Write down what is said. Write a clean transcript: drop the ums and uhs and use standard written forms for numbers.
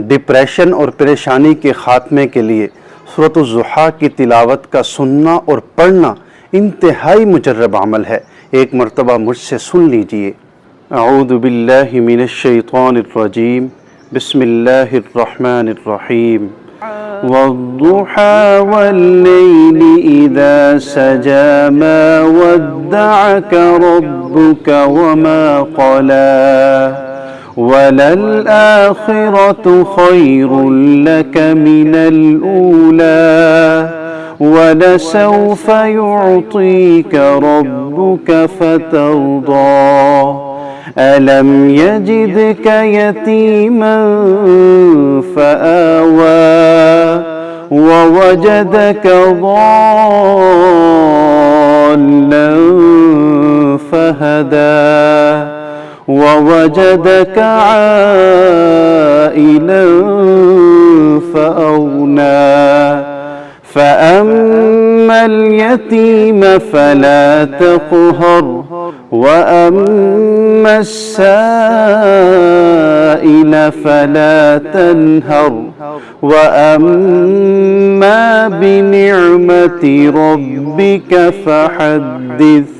डिप्रेशन और परेशानी के ख़ात्मे के लिए सूरत ज़ुहा की तिलावत का सुनना और पढ़ना इंतहाई मुजर्रब अमल है। एक मरतबा मुझसे सुन लीजिए। अऊज़ु बिल्लाहि मिनश शैतानिर रजीम, बिस्मिल्लाहिर रहमानिर रहीम। वद्दुहा वल्लैलि इज़ा सजा मा वद्दअक रब्बुका वमा क़ला वलल आखिरतु खैरुल लक मिनल ऊला वलसौफ युअतीक रब्बुक फतरदा अलम यजिदक यतीमन फआवा ववजदक ضالًا फहदा ववजदक आइलन फअगना فأما اليتيم فلا تقهر وأما السائل فلا تنهر وأما بنعمة ربك فحدث